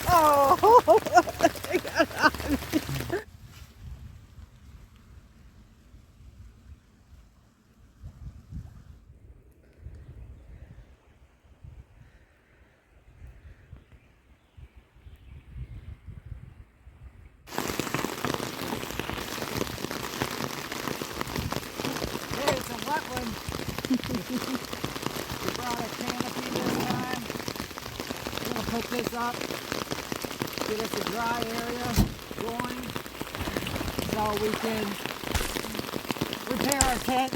Oh! I got on. Hey, it's a wet one. We brought a canopy this time. We're gonna put this up, get us a dry area going, so we can repair our tent.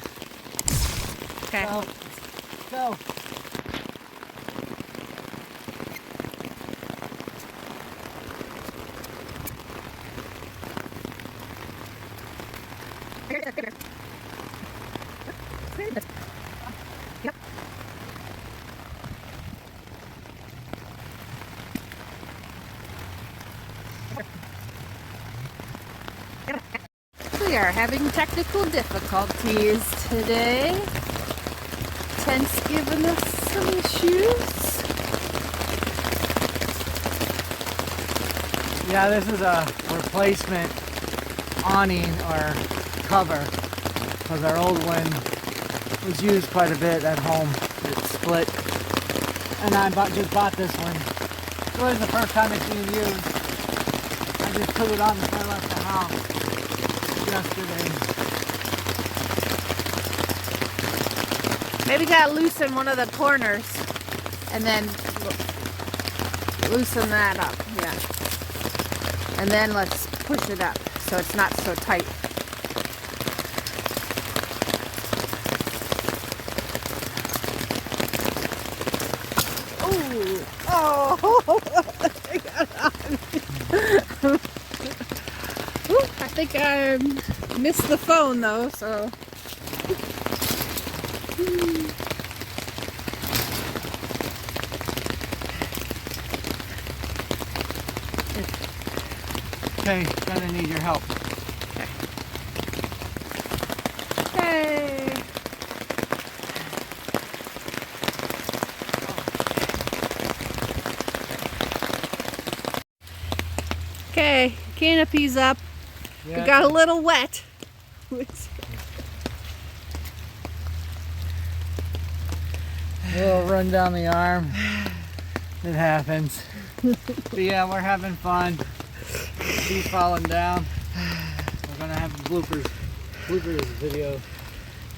Okay. So, let's go. We are having technical difficulties today. Tent's giving us some issues. Yeah, this is a replacement awning or cover because our old one was used quite a bit at home. It split, and I just bought this one. It was the first time it's being used. I just put it on before I left the house yesterday. Maybe gotta loosen one of the corners and then loosen that up. Yeah. And then let's push it up so it's not so tight. Oh! I got on. Ooh, I think I missed the phone though, so. Okay, gonna need your help. Okay. Okay, canopy's up. Yeah, We got a little wet. little run down the arm. It happens. But yeah, we're having fun. She's falling down. We're gonna have bloopers video.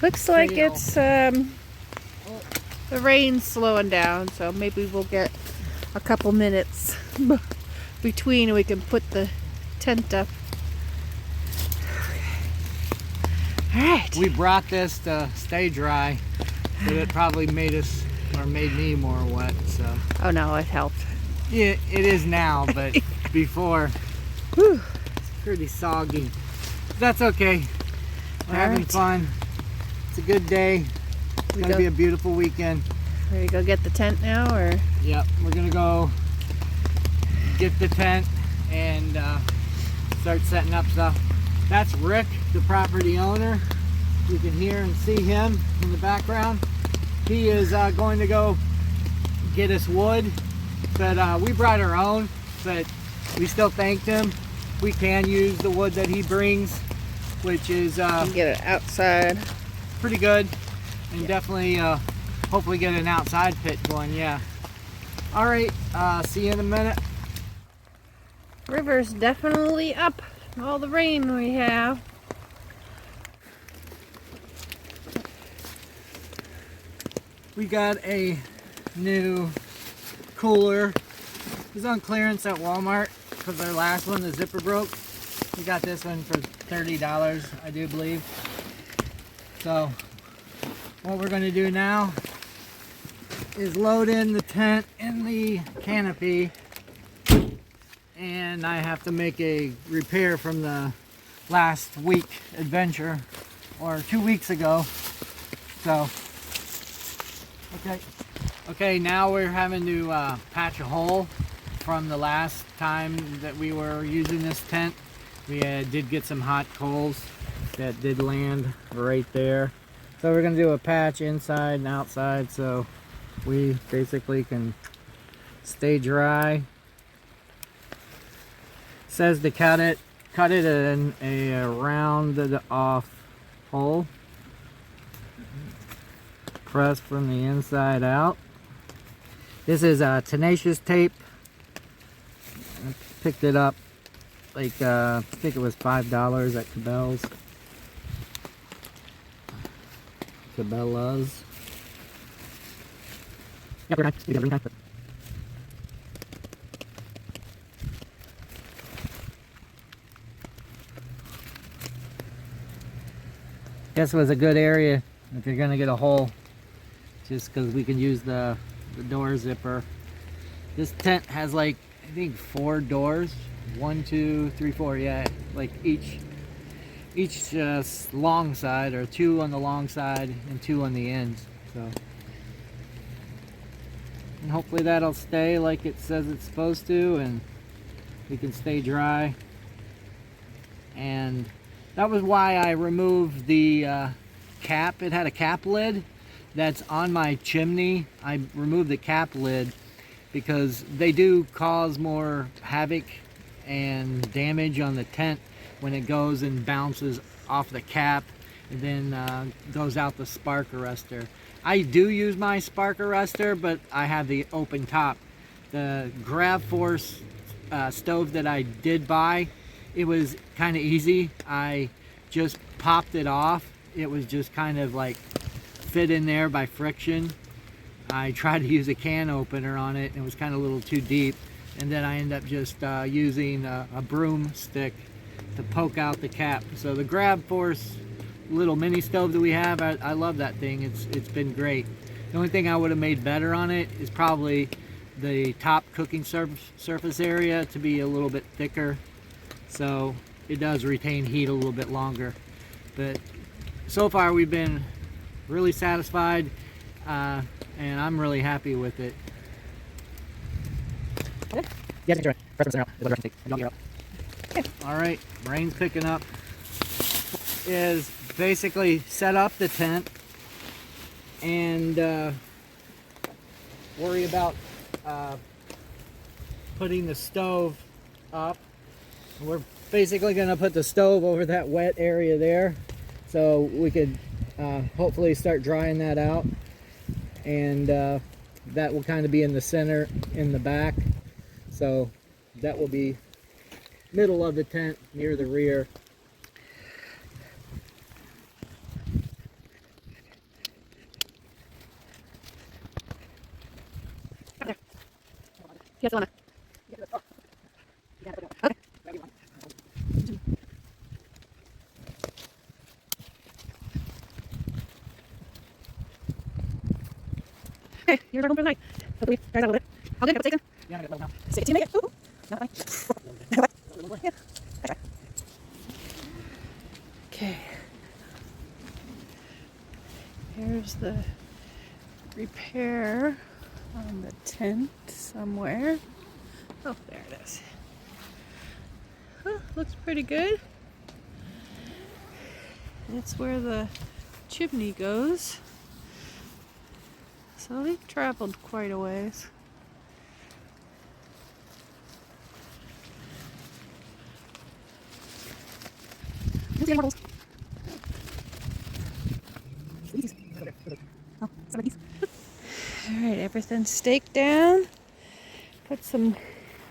Looks like Video. it's the rain's slowing down, so maybe we'll get a couple minutes between and we can put the tent up. All right. We brought this to stay dry, but it probably made us or made me more wet. So Oh no, it helped. yeah, it is now, but before Whew. it's pretty soggy. That's okay. We're All having right. fun. It's a good day. It's We gonna go- be a beautiful weekend. Ready to go get the tent now, or? Yep, we're gonna go get the tent and start setting up stuff. That's Rick, the property owner. You can hear and see him in the background. He is going to go get us wood, but we brought our own, but we still thanked him. We can use the wood that he brings, which is Get it outside. pretty good, and definitely hopefully get an outside pit going. Yeah. All right, see you in a minute. River's definitely up. All the rain we have. We got a new cooler. It was on clearance at Walmart because our last one, the zipper, broke. We got this one for $30, I do believe. So what we're going to do now is load in the tent and the canopy, and I have to make a repair from the last week adventure, or 2 weeks ago. So okay, now we're having to patch a hole from the last time that we were using this tent. We did get some hot coals that did land right there. So we're gonna do a patch inside and outside, so we basically can stay dry. It says to cut it in a rounded off hole. Press from the inside out. This is a tenacious tape. I picked it up like I think it was $5 at Cabela's. Cabela's. This was a good area if you're gonna get a hole, just because we can use the door zipper. This tent has like, I think 4 doors. 1, 2, 3, 4. Yeah, like each long side, or 2 on the long side and 2 on the ends. So, and hopefully that'll stay like it says it's supposed to, and we can stay dry. And that was why I removed the cap. It had a cap lid that's on my chimney. I removed the cap lid because they do cause more havoc and damage on the tent when it goes and bounces off the cap and then goes out the spark arrestor. I do use my spark arrestor, but I have the open top. The Grav Force stove that I did buy, it was kind of easy. I just popped it off. It was just kind of like fit in there by friction. I tried to use a can opener on it, and it was kind of a little too deep. And then I ended up just using a broomstick to poke out the cap. So the Grav Force little mini stove that we have, I love that thing. It's been great. The only thing I would have made better on it is probably the top cooking surface area to be a little bit thicker, so it does retain heat a little bit longer. But so far we've been really satisfied, and I'm really happy with it. All right, rain's picking up. Is basically set up the tent and worry about putting the stove up. We're basically going to put the stove over that wet area there, so we could hopefully start drying that out, and that will kind of be in the center in the back, so that will be middle of the tent near the rear. Yes, Lana. Okay. Okay, here's our home for the night. Hopefully, guys, a little bit. All good? Got the steak in? Yeah, I'm gonna go now. Steak to make it. Ooh. Not fine. Yeah. Okay. Here's the repair on the tent somewhere. Oh, there it is. Oh, looks pretty good. That's where the chimney goes. So they've traveled quite a ways. Alright, everything's staked down. Put some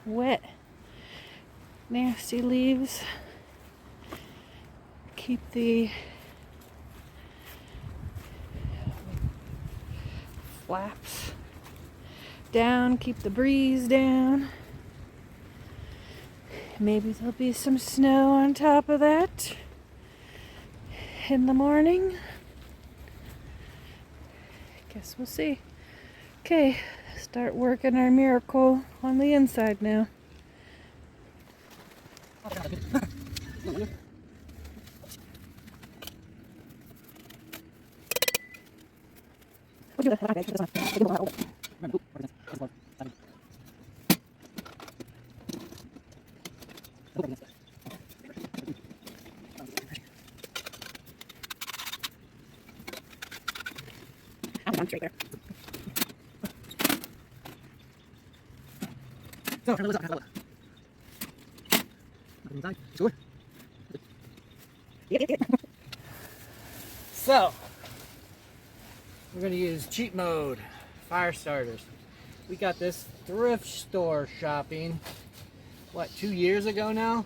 wet, nasty leaves. Keep the flaps down, keep the breeze down. Maybe there'll be some snow on top of that in the morning. Guess we'll see. Okay, start working our miracle on the inside now. Straight there. So, we're going to use cheat mode, fire starters. We got this thrift store shopping, what, 2 years ago now?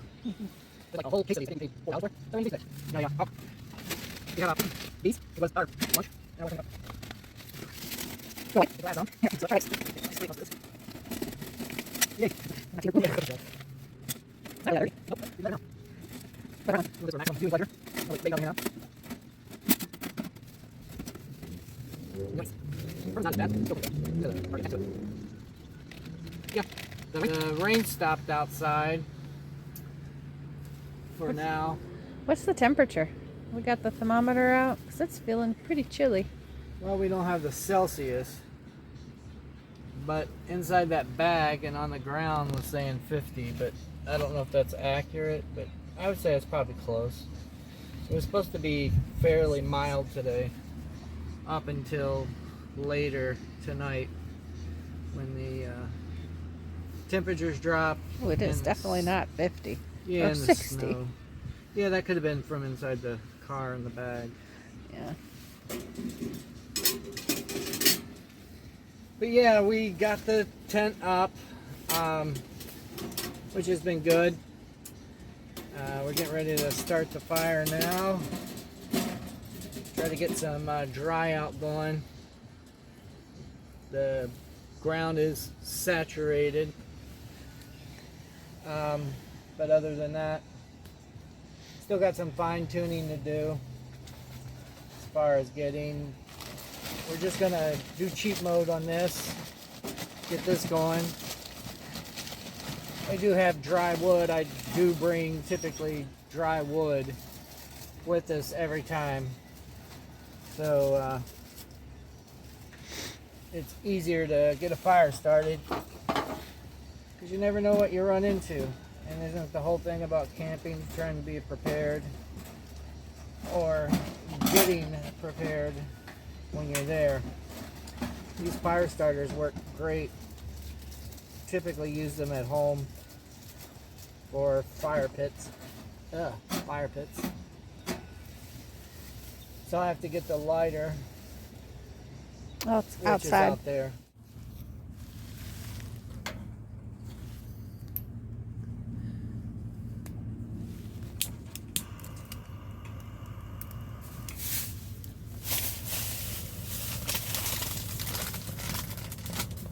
Like a whole case of these. No, yeah. Oh. We have these. It was our lunch. Now we're going to go. Go ahead. On. Here, so let's try this. Yay. Not here. Nope. Do that now. Put it on. Move this around. Viewing pleasure. Oh, wait, bake on here now. Nice. Not bad. Yeah. The rain stopped outside for now. What's the temperature? We got the thermometer out because it's feeling pretty chilly. Well, we don't have the Celsius, but inside that bag and on the ground was saying 50, but I don't know if that's accurate, but I would say it's probably close. It was supposed to be fairly mild today up until later tonight when the temperatures drop. Oh, it is definitely not 50. Yeah, or and 60. the snow. Yeah, that could have been from inside the car in the bag. Yeah. But yeah, we got the tent up, which has been good. We're getting ready to start the fire now. Try to get some dry out going. The ground is saturated. But other than that, still got some fine tuning to do as far as getting. We're just gonna do cheat mode on this, get this going. I do have dry wood. I do bring typically dry wood with us every time, so it's easier to get a fire started because you never know what you run into. And isn't the whole thing about camping trying to be prepared or getting prepared when you're there? These fire starters work great. Typically use them at home for fire pits. Fire pits. So I have to get the lighter. Oh, it's which outside. Is out there.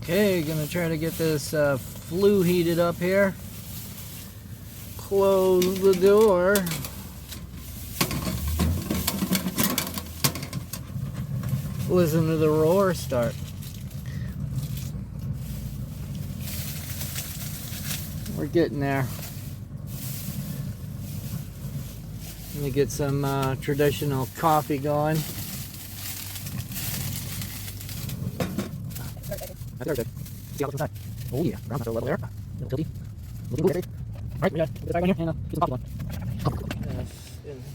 Okay, gonna try to get this flue heated up here. Close the door. Listen to the roar start. We're getting there. Let me get some traditional coffee going. That's good. See how it's inside. Oh yeah, ground's not so level there. A little tilty. Looking good. Alright, we got the bag on here and get some coffee on.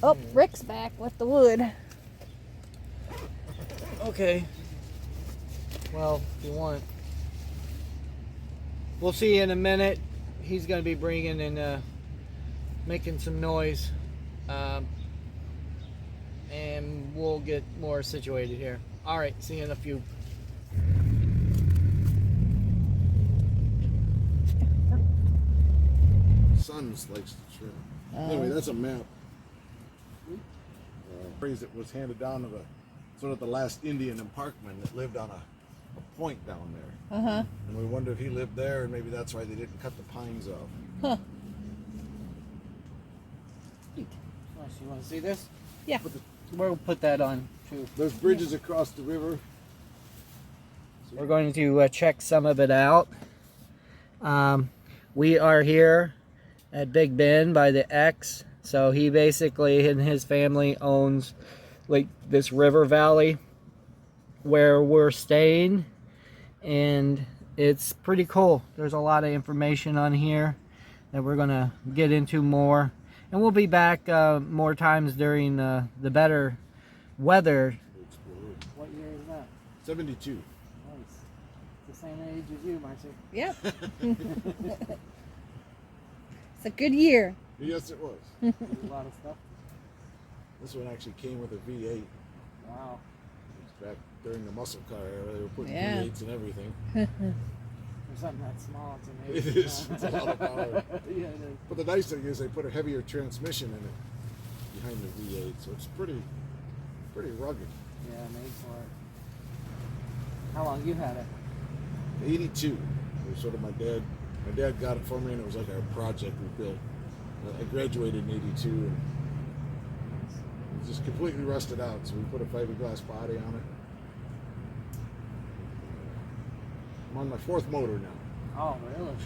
Oh, Rick's back with the wood. Okay. Well, if you want. We'll see you in a minute. He's going to be bringing and making some noise. And we'll get more situated here. Alright, see you in a few. Sons likes to shrimp. Anyway, that's a map. Phrase that was handed down to the sort of the last Indian and parkman that lived on a point down there. And we wonder if he lived there, and maybe that's why they didn't cut the pines off. Huh. You want to see this? Yeah. We'll put that on too. There's bridges across the river. We're going to check some of it out. We are here at Big Bend by the X. So he basically and his family owns like this river valley where we're staying, and it's pretty cool. There's a lot of information on here that we're gonna get into more, and we'll be back more times during the better weather. What year is that? 72. Nice. It's the same age as you, Marcy. Yep. It's a good year. Yes, it was. A lot of stuff. This one actually came with a V8. Wow. Back during the muscle car era, they were putting Yeah. V8s and everything. For something that small, it's amazing. It is. It's a lot of power. Yeah, it is. But the nice thing is they put a heavier transmission in it behind the V8, so it's pretty rugged. Yeah, made for it. How long you had it? 82. It was sort of my dad. My dad got it for me, and it was like our project we built. I graduated in 82, and it was just completely rusted out. So we put a fiberglass body on it. I'm on my 4th motor now. Oh, really?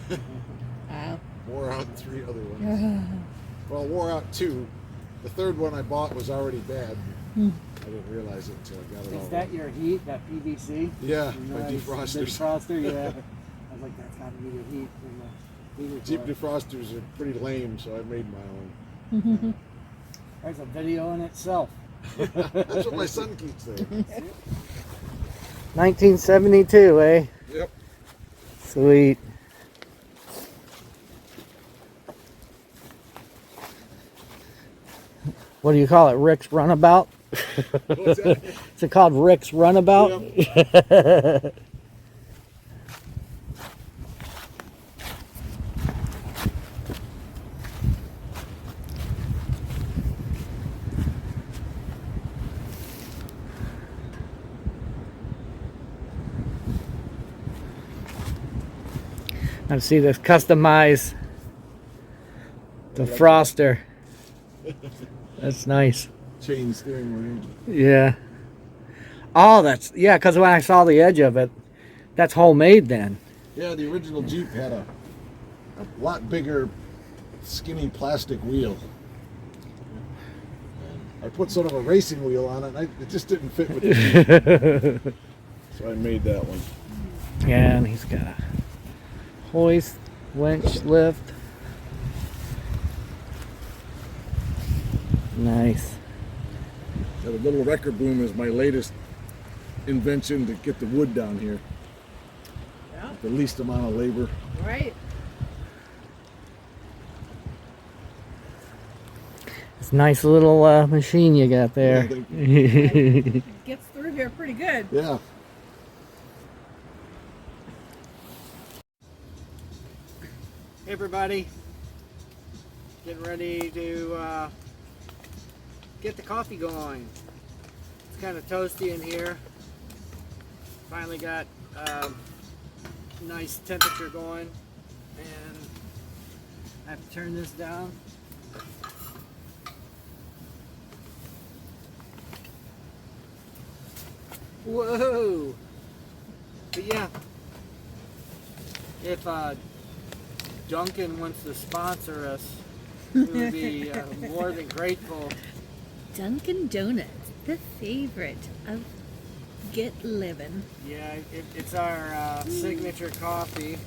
Wow. Wore out 3 other ones. Well, wore out 2. The 3rd one I bought was already bad. I didn't realize it until I got it all. Is that your heat, that PVC? Yeah, my Nice. defrosters. Defroster, yeah. I was like, that's got to be your heat from the heater. Jeep coil. defrosters are pretty lame, so I made my own. There's a video in itself. That's what my son keeps there. 1972, eh? Yep. Sweet. What do you call it? Rick's Runabout? What's that? Is it called Rick's Runabout? Yep. Let's see this customized defroster. That's nice. Chain steering wheel. Yeah. Oh, that's, yeah, because when I saw the edge of it, that's homemade then. Yeah, the original Jeep had a lot bigger, skinny plastic wheel. And I put sort of a racing wheel on it, and it just didn't fit with the Jeep. So I made that one. Yeah, and he's got a hoist, winch, lift. Nice. Got a little wrecker boom is my latest invention to get the wood down here. Yeah. The least amount of labor. Right. It's a nice little machine you got there. It gets through here pretty good. Yeah. Hey everybody, getting ready to get the coffee going. It's kind of toasty in here. Finally got nice temperature going, and I have to turn this down. Whoa! But yeah, if Duncan wants to sponsor us, we would be more than grateful. Dunkin' Donuts, the favorite of Get Livin'. Yeah, it's our signature coffee.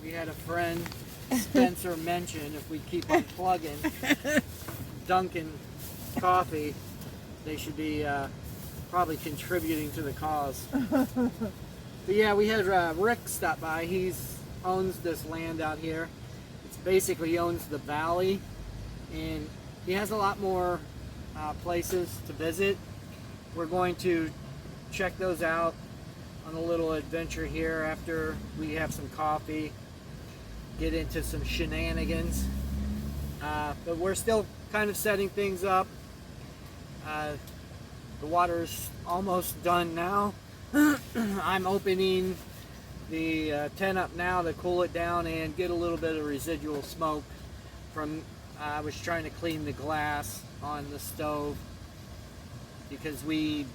We had a friend, Spencer, mention if we keep on plugging Dunkin' Coffee, they should be probably contributing to the cause. But yeah, we had Rick stop by. He owns this land out here. It's basically, he owns the valley, and he has a lot more places to visit. We're going to check those out on a little adventure here after we have some coffee, get into some shenanigans. But we're still kind of setting things up. The water's almost done now. I'm opening the tent up now to cool it down and get a little bit of residual smoke from, I was trying to clean the glass on the stove because we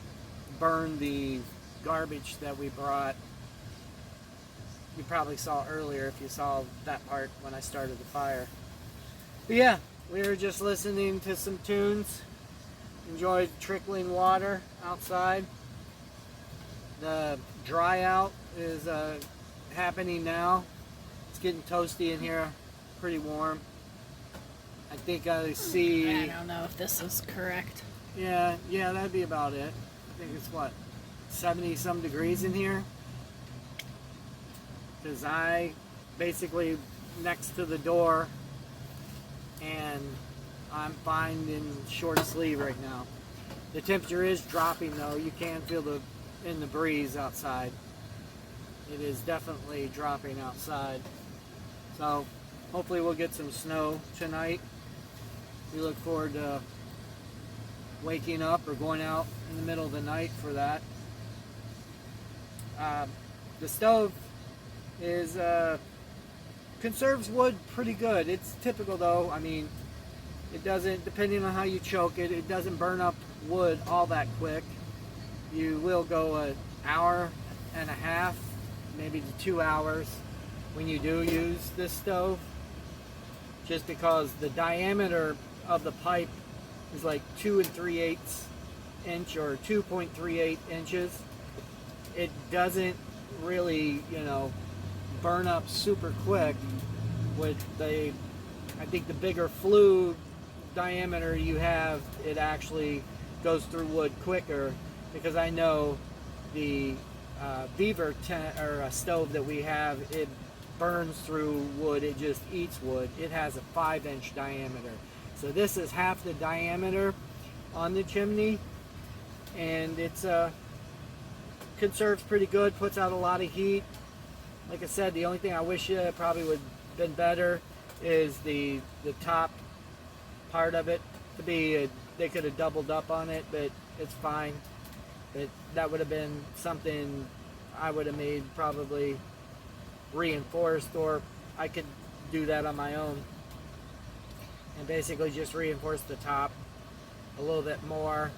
burned the garbage that we brought. You probably saw earlier if you saw that part when I started the fire. But yeah, we were just listening to some tunes, enjoyed trickling water outside. The dry out is happening now. It's getting toasty in here, pretty warm. I think I see. I don't know if this is correct. Yeah, that'd be about it. I think it's what, 70 some degrees in here. because I basically next to the door, and I'm fine in short sleeve right now. The temperature is dropping though. You can feel the breeze outside. It is definitely dropping outside. So hopefully we'll get some snow tonight. We look forward to waking up or going out in the middle of the night for that. The stove is conserves wood pretty good. It's typical though. I mean, it doesn't, depending on how you choke it, it doesn't burn up wood all that quick. You will go an hour and a half, maybe to 2 hours when you do use this stove, just because the diameter of the pipe is like 2 3/8 inch or 2.38 inches. It doesn't really, you know, burn up super quick. With the, I think the bigger flue diameter you have, it actually goes through wood quicker, because I know the Beaver stove that we have, it burns through wood. It just eats wood. It has a 5-inch diameter, so this is half the diameter on the chimney, and it's conserves pretty good, puts out a lot of heat. Like I said, the only thing I wish probably would have been better is the top part of it to be they could have doubled up on it, but it's fine. But that would have been something I would have made, probably reinforced, or I could do that on my own and basically just reinforce the top a little bit more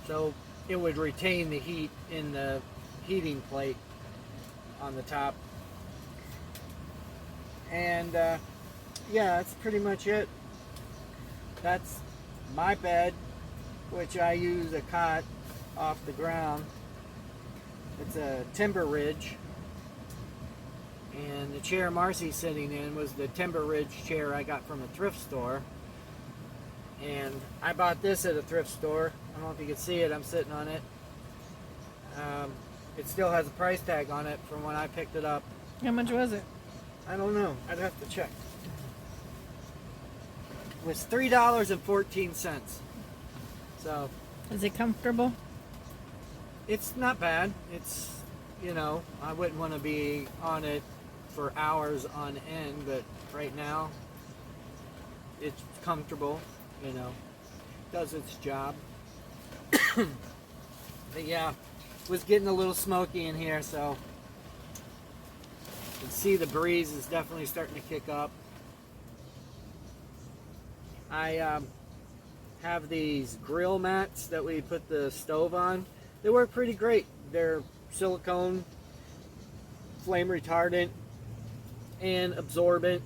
so it would retain the heat in the heating plate on the top. And yeah, that's pretty much it. That's my bed, which I use a cot off the ground. It's a timber ridge, and the chair Marcy's sitting in was the timber ridge chair I got from a thrift store. And I bought this at a thrift store. I don't know if you can see it, I'm sitting on it. It still has a price tag on it from when I picked it up. How much was it? I don't know, I'd have to check. It was $3.14. So Is it comfortable? it's not bad. It's, you know, I wouldn't want to be on it for hours on end, but right now it's comfortable, you know, does its job. But yeah, it was getting a little smoky in here, so you can see the breeze is definitely starting to kick up. I have these grill mats that we put the stove on. They work pretty great. They're silicone, flame retardant, and absorbent.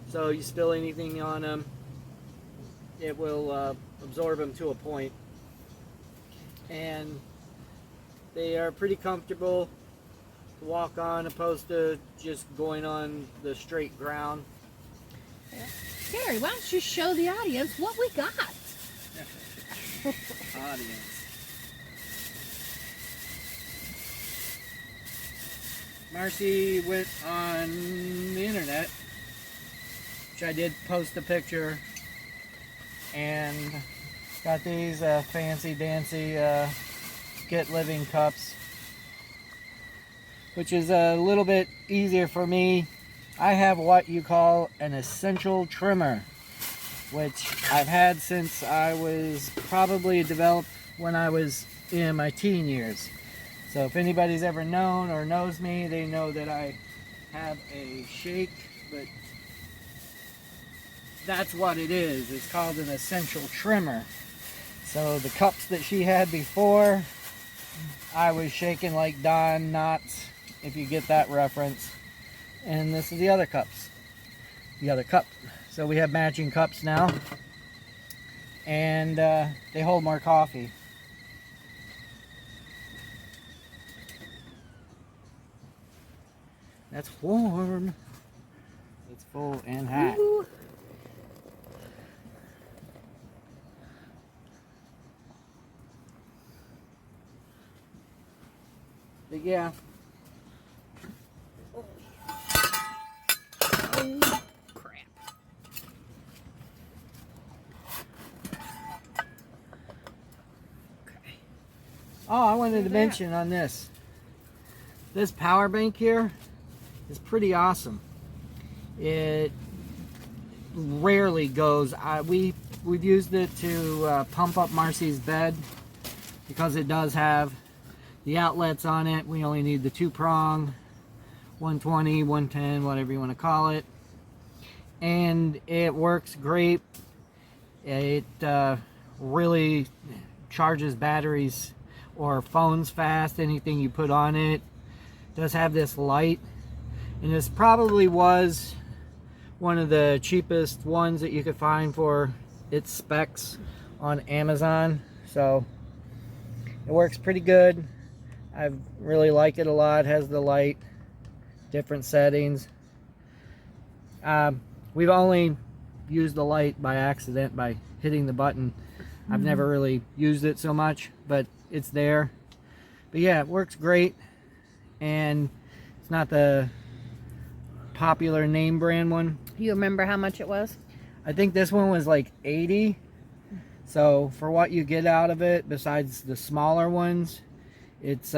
So you spill anything on them, it will absorb them to a point. And they are pretty comfortable to walk on, opposed to just going on the straight ground. Gary, why don't you show the audience what we got? Audience. Marcy went on the internet, which I did post a picture, and got these fancy dancy Get Living cups, which is a little bit easier for me. I have what you call an essential trimmer, which I've had since I was probably developed when I was in my teen years. So if anybody's ever known or knows me, they know that I have a shake, but that's what it is. It's called an essential trimmer. So the cups that she had before, I was shaking like Don Knotts, if you get that reference. And this is the other cups. The other cup. So we have matching cups now. And they hold more coffee. That's warm. It's full and hot. Woo-hoo. But yeah. Oh, I wanted to Look at mention on this. This power bank here is pretty awesome. It rarely goes. We've used it to pump up Marcy's bed because it does have the outlets on it. We only need the 2-prong, 120, 110, whatever you want to call it. And it works great. It really charges batteries or phones fast, anything you put on it. It does have this light, and this probably was one of the cheapest ones that you could find for its specs on Amazon. So it works pretty good. I really like it a lot. It has the light, different settings. We've only used the light by accident by hitting the button. I've never really used it so much, but it's there. But yeah, it works great, and it's not the popular name brand one. You remember how much it was? I think this one was like 80. So for what you get out of it, besides the smaller ones, it's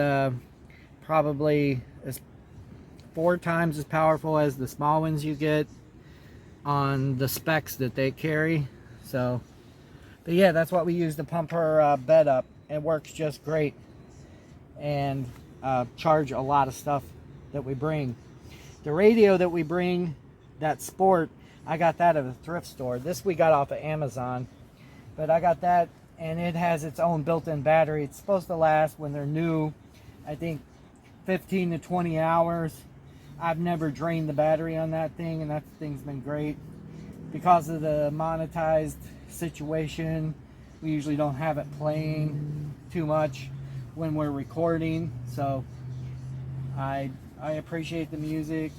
probably 4 times as powerful as the small ones you get on the specs that they carry. So, but yeah, that's what we use to pump her bed up. It works just great, and charge a lot of stuff that we bring. The radio that we bring, that Sport, I got that at a thrift store. This we got off of Amazon, but I got that, and it has its own built-in battery. It's supposed to last, when they're new, I think 15 to 20 hours. I've never drained the battery on that thing, and that thing's been great. Because of the monetized situation, we usually don't have it playing too much when we're recording, so I appreciate the music,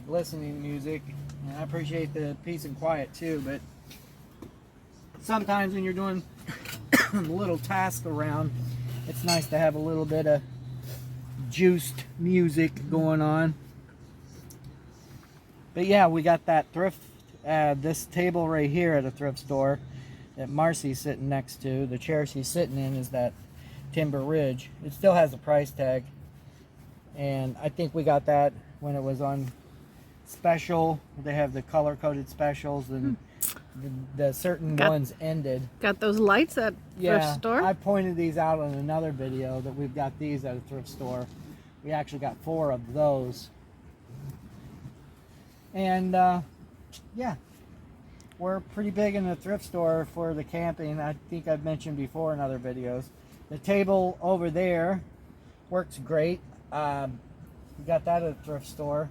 listening to music, and I appreciate the peace and quiet too. But sometimes when you're doing a little task around, it's nice to have a little bit of juiced music going on. But yeah, we got that thrift, this table right here at a thrift store that Marcy's sitting next to. The chair she's sitting in is that Timber Ridge. It still has a price tag, and I think we got that when it was on special. They have the color-coded specials, and the certain ones ended. Got those lights at thrift store? I pointed these out in another video that we've got these at a thrift store. We actually got 4 of those. And yeah, we're pretty big in the thrift store for the camping. I think I've mentioned before in other videos. The table over there works great. We got that at a thrift store.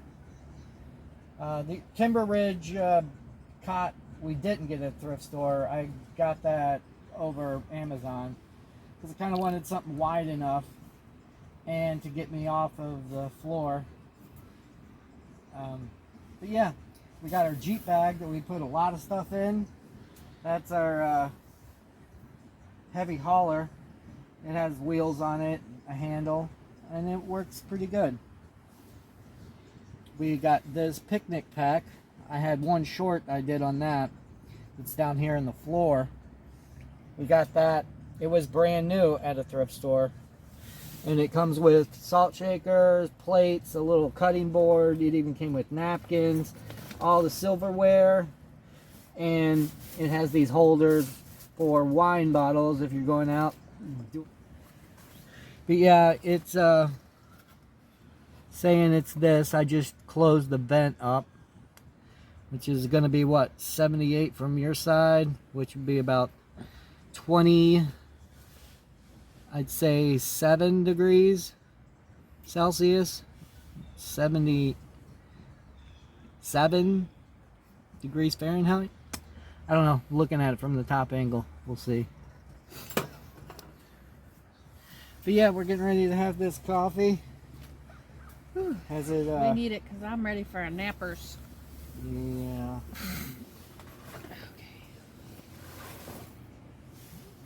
The Timber Ridge cot we didn't get at a thrift store. I got that over Amazon because I kind of wanted something wide enough and to get me off of the floor. But yeah, we got our Jeep bag that we put a lot of stuff in. That's our heavy hauler. It has wheels on it, a handle, and it works pretty good. We got this picnic pack. I had one short I did on that. It's down here in the floor. We got that. It was brand new at a thrift store. And it comes with salt shakers, plates, a little cutting board. It even came with napkins, all the silverware. And it has these holders for wine bottles if you're going out. But yeah, it's saying it's this. I just closed the vent up, which is going to be what, 78 from your side, which would be about 20, I'd say 7 degrees Celsius, 77 degrees Fahrenheit. I don't know, looking at it from the top angle, we'll see. But yeah, we're getting ready to have this coffee. Has it we need it because I'm ready for a nappers. Yeah. Okay.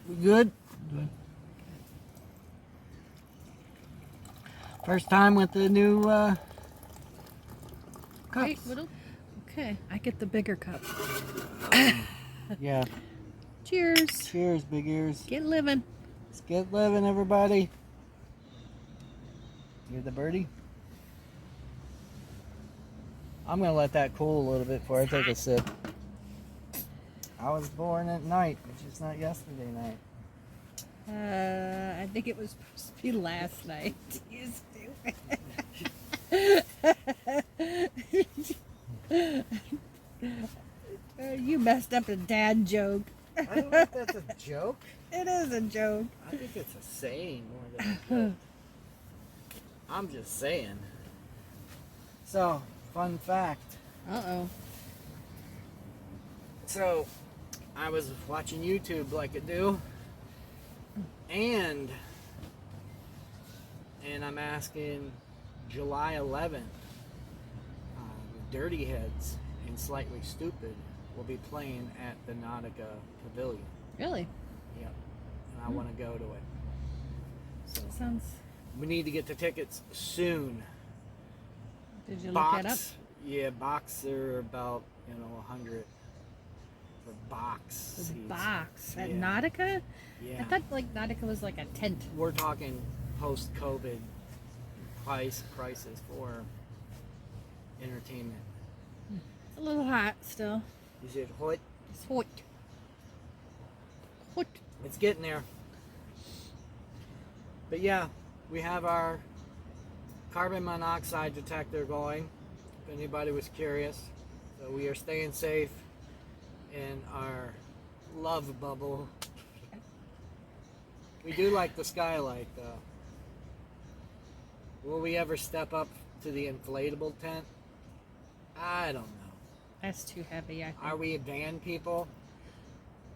We good? Good. First time with the new cups. Okay, I get the bigger cup. Yeah. Cheers. Cheers, big ears. Get living. Let's get living, everybody. Hear the birdie? I'm gonna let that cool a little bit before I take a sip. I was born at night, which is not yesterday night. I think it was supposed to be last night. You stupid. You messed up a dad joke. I don't know if that's a joke. It is a joke. I think it's a saying more than a joke. I'm just saying. So, fun fact. Uh-oh. So, I was watching YouTube like I do, and I'm asking July 11th, the Dirty Heads and Slightly Stupid will be playing at the Nautica Pavilion. Really? Yep. And I want to go to it. So Sounds... we need to get the tickets soon. Did you look it up? Yeah, box are about, 100 for box The seats. box at Yeah. Nautica? Yeah. I thought like Nautica was like a tent. We're talking post-COVID prices for entertainment. It's a little hot still. Is it hot? It's hot. Hot. It's getting there. But yeah, we have our carbon monoxide detector going, if anybody was curious. So we are staying safe in our love bubble. We do like the skylight though. Will we ever step up to the inflatable tent? I don't know. That's too heavy, I think. Are we van people?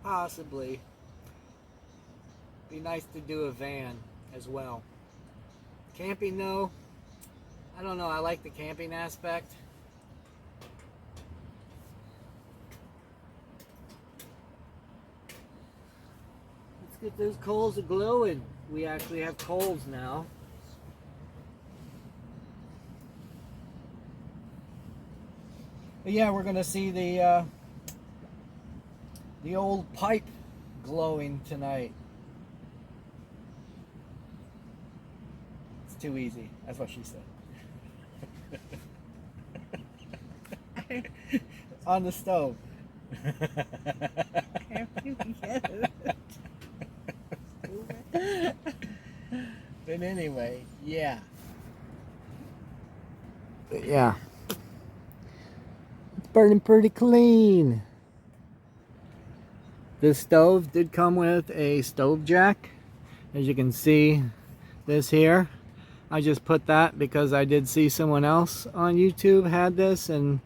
Possibly. Be nice to do a van as well. Camping though, I don't know. I like the camping aspect. Let's get those coals glowing. We actually have coals now. But yeah, we're gonna see the old pipe glowing tonight. It's too easy. That's what she said. On the stove. But anyway, yeah. But yeah. It's burning pretty clean. This stove did come with a stove jack. As you can see, this here. I just put that because I did see someone else on YouTube had this and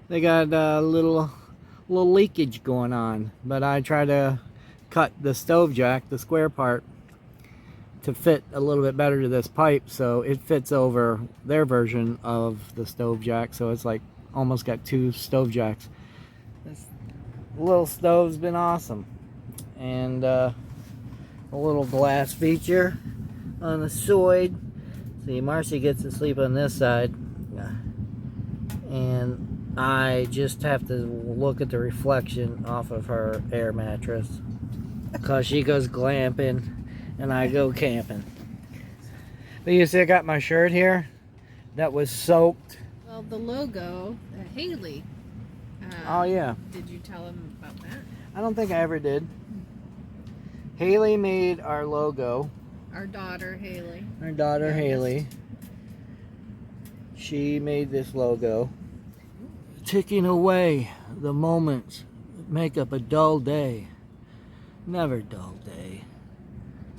they got a little leakage going on. But I try to cut the stove jack, the square part, to fit a little bit better to this pipe, so it fits over their version of the stove jack. So it's like almost got two stove jacks. This little stove's been awesome, and a little glass feature on the side. See, Marcy gets to sleep on this side, and I just have to look at the reflection off of her air mattress because she goes glamping and I go camping. But you see, I got my shirt here that was soaked. Well, the logo, Haley. Oh yeah. Did you tell him about that? I don't think I ever did. Haley made our logo. Our daughter, Haley. Our daughter, Haley. She made this logo. Ticking away the moments that make up a dull day. Never dull day.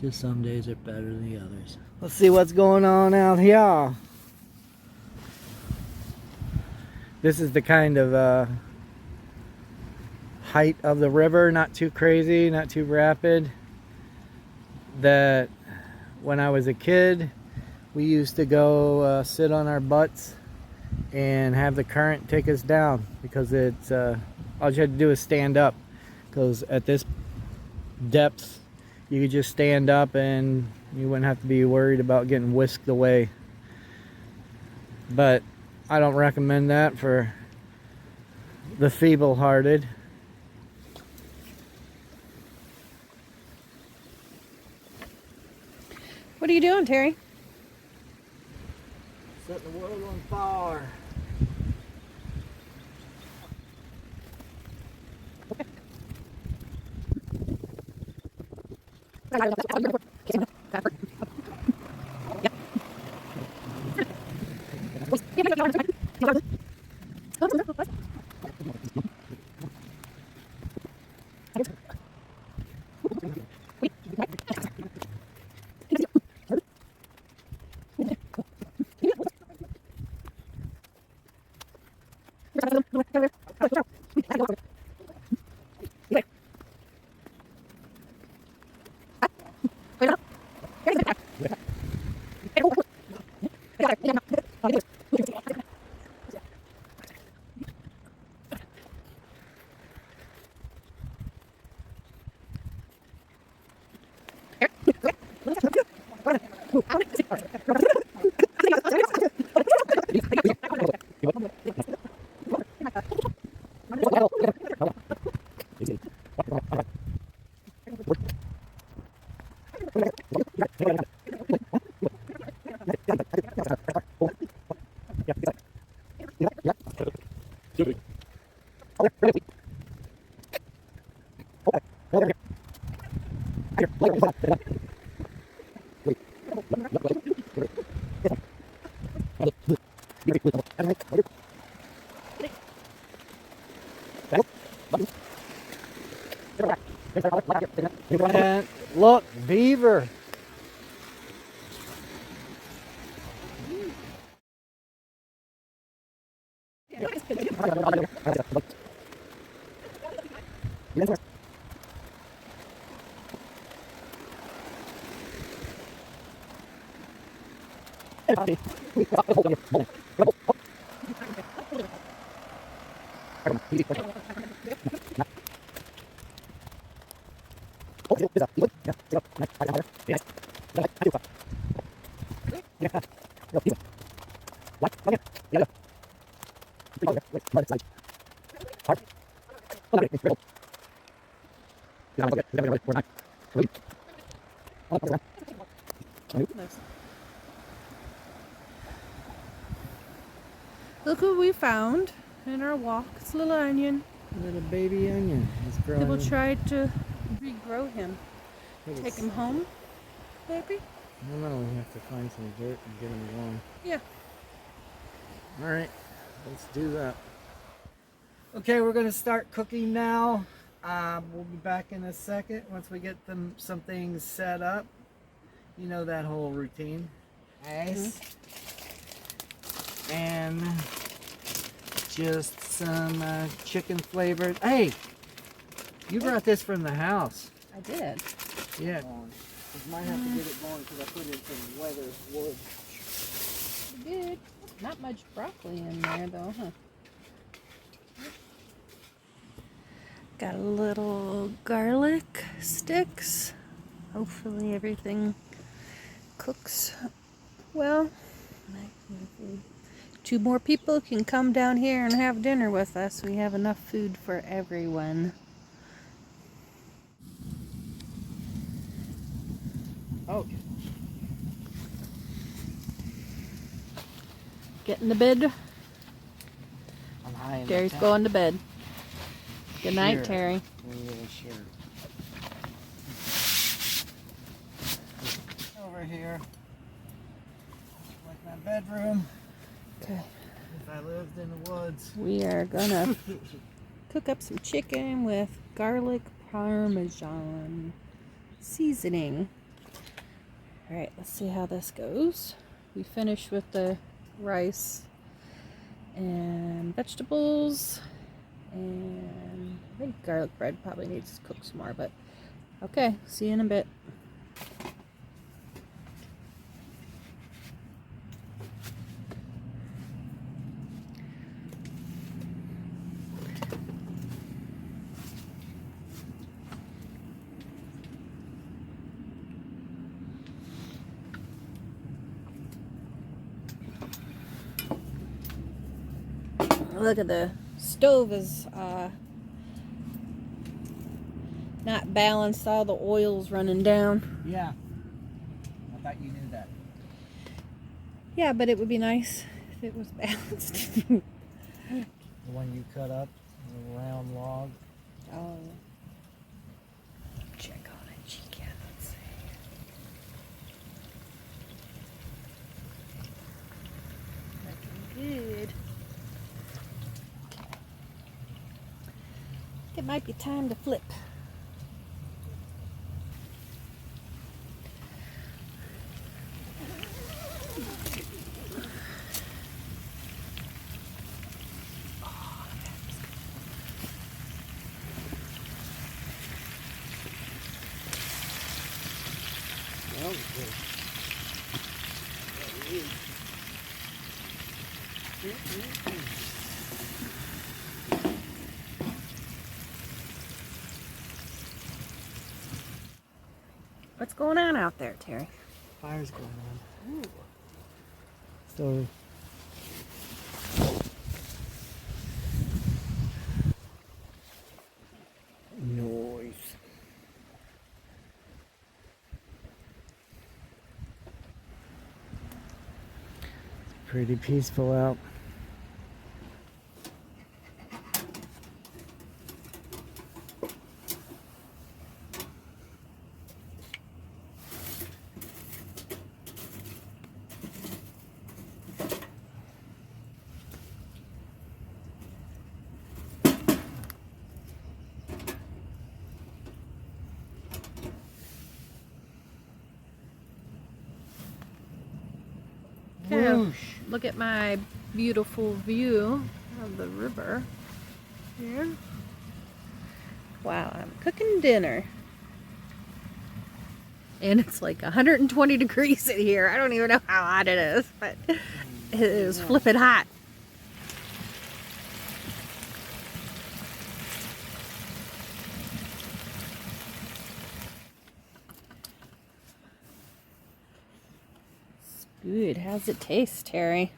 Just some days are better than the others. Let's see what's going on out here. This is the kind of height of the river, not too crazy, not too rapid, that when I was a kid we used to go sit on our butts and have the current take us down, because it's all you had to do is stand up, because at this depth you could just stand up and you wouldn't have to be worried about getting whisked away. But I don't recommend that for the feeble-hearted. What are you doing, Terry? Setting the world on fire. And look, beaver. Look what we found in our walk. It's a little onion. Little baby onion. It's growing. People tried to regrow him. Look, Take it's- him home, maybe? I don't know. We have to find some dirt and get him going. Yeah. All right, let's do that. Okay, we're gonna start cooking now. We'll be back in a second once we get some things set up. You know that whole routine. Ice. And just some chicken flavored. Hey, you brought this from the house. I did. Yeah. Might have to get it going because I put in some weather wood. Good. Not much broccoli in there though, huh? Got a little garlic sticks. Hopefully everything cooks well. 2 more people can come down here and have dinner with us. We have enough food for everyone. Okay. Getting to bed. I'm high in Terry's the going to bed. Good night, Sure. Terry. Yeah, sure. Over here, like my bedroom. Okay. If I lived in the woods. We are gonna cook up some chicken with garlic parmesan seasoning. All right, let's see how this goes. We finished with the rice and vegetables, and I think garlic bread probably needs to cook some more, but okay, see you in a bit. Look at the stove is not balanced. All the oil's running down. Yeah. I thought you knew that. Yeah, but it would be nice if it was balanced. The one you cut up, the round log. Oh. Check on it. She cannot see. Looking good. It might be time to flip. What's going on out there, Terry? Fire's going on. Ooh. So noise. It's pretty peaceful out. Whoosh. Look at my beautiful view of the river here. Wow, I'm cooking dinner. And it's like 120 degrees in here. I don't even know how hot it is, but it is flipping hot. It's good. How's it taste, Terry?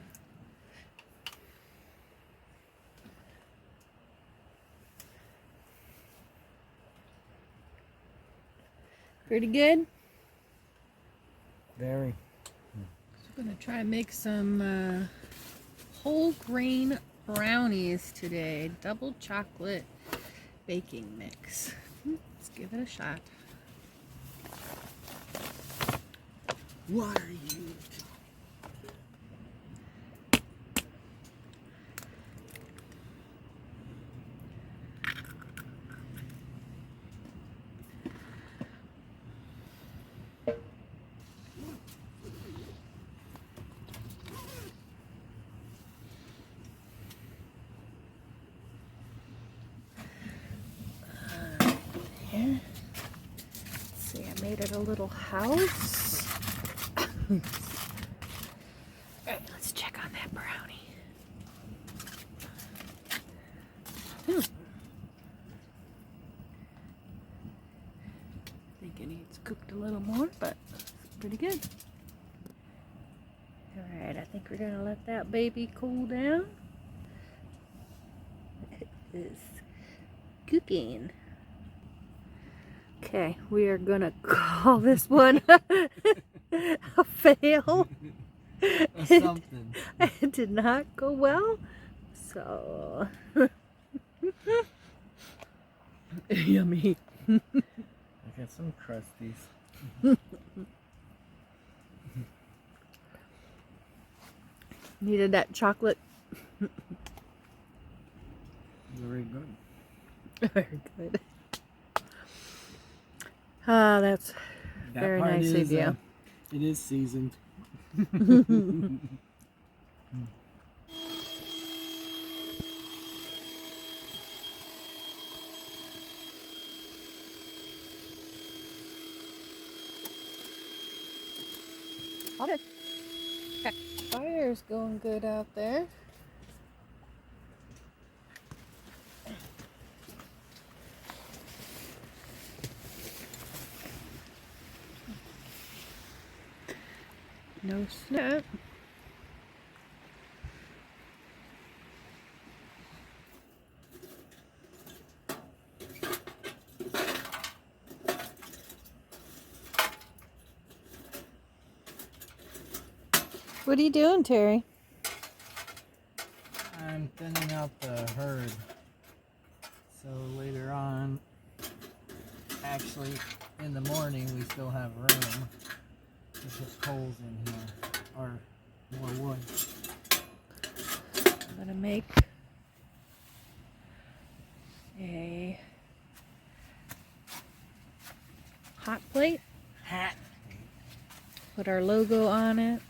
Pretty good? Very. So I'm going to try and make some whole grain brownies today. Double chocolate baking mix. Let's give it a shot. What are you? Here. Let's see, I made it a little house. Alright, let's check on that brownie. I think it needs cooked a little more, but it's pretty good. Alright, I think we're gonna let that baby cool down. It is cooking. Okay, we are gonna call this one a fail. Something. It did not go well, so yummy. I got some crusties. Needed that chocolate. Very good. Very good. Ah, that's That very part nice of you. It is seasoned. All good. Okay. Fire's going good out there. No snap. What are you doing, Terry? I'm thinning out the herd. So later on, actually in the morning, we still have room to put poles in here, or more wood. I'm gonna make a hot plate. Hat. Put our logo on it.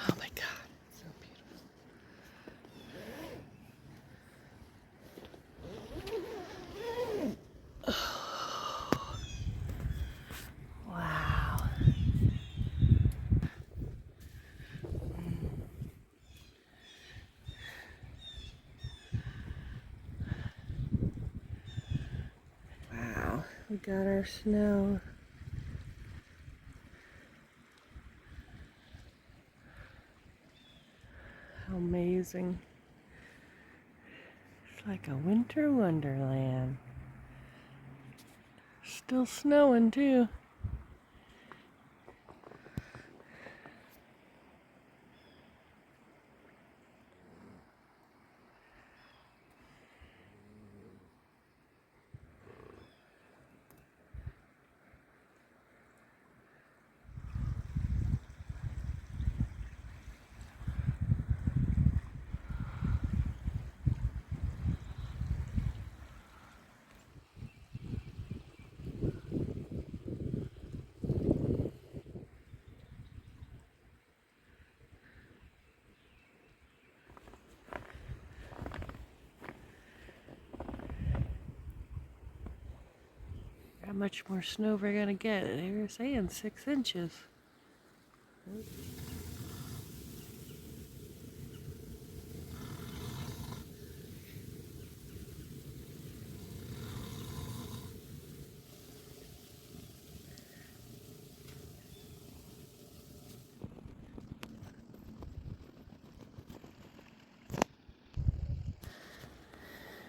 Oh my God, so beautiful. Wow. Wow, we got our snow. How amazing. It's like a winter wonderland. Still snowing too. How much more snow we're gonna get? They were saying 6 inches.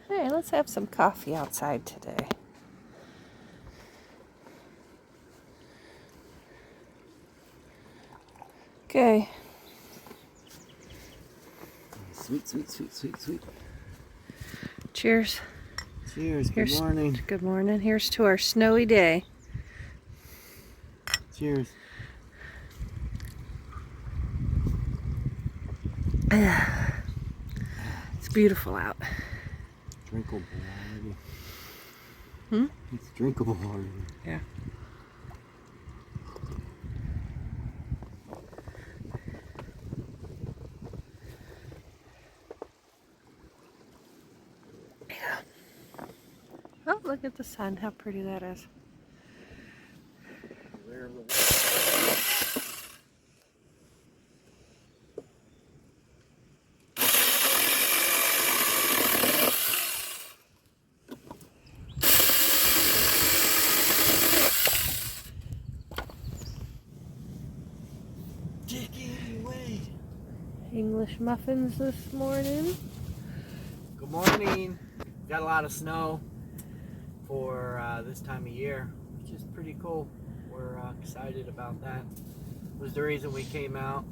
Hey, let's have some coffee outside today. Okay. Sweet, sweet, sweet, sweet, sweet. Cheers. Cheers. Good morning. Good morning. Here's to our snowy day. Cheers. It's beautiful out. Drinkable already. Hmm? It's drinkable already. Yeah. Oh, look at the sun, how pretty that is. English muffins this morning. Good morning. Got a lot of snow for this time of year, which is pretty cool. We're excited about that. Was the reason we came out.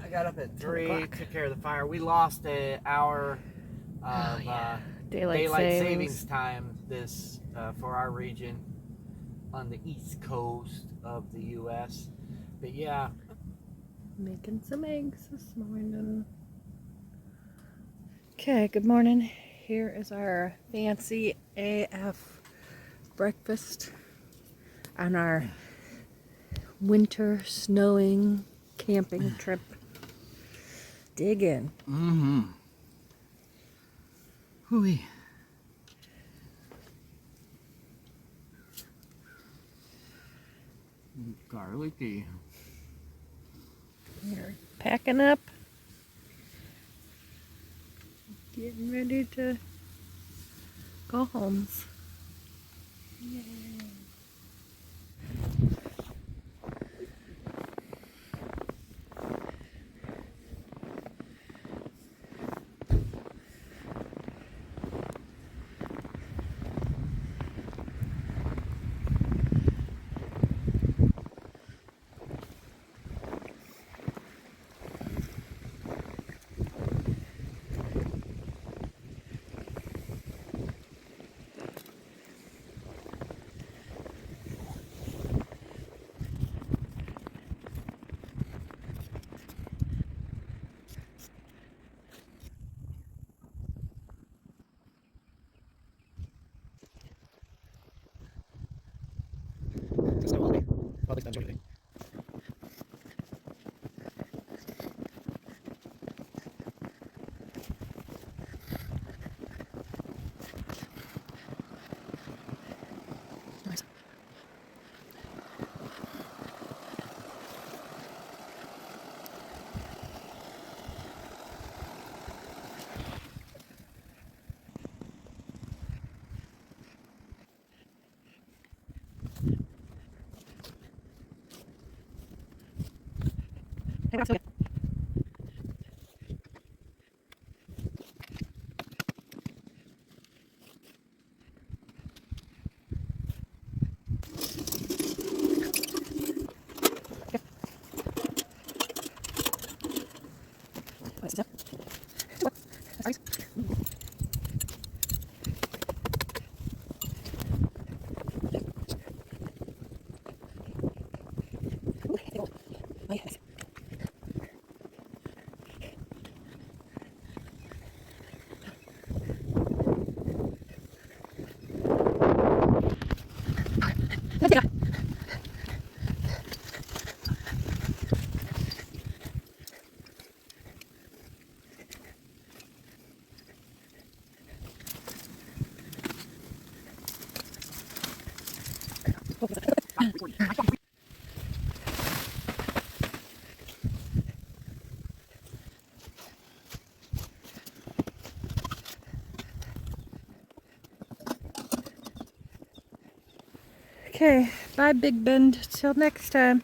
I got up at 3, took care of the fire. We lost an hour of daylight savings time this for our region on the east coast of the U.S. But yeah, making some eggs this morning. Okay, good morning. Here is our fancy AF breakfast on our winter snowing camping trip. Dig in. Mm-hmm. Hooey. Garlicky. We're packing up. Getting ready to go homes. Yay. Okay. Okay, bye Big Bend. Till next time.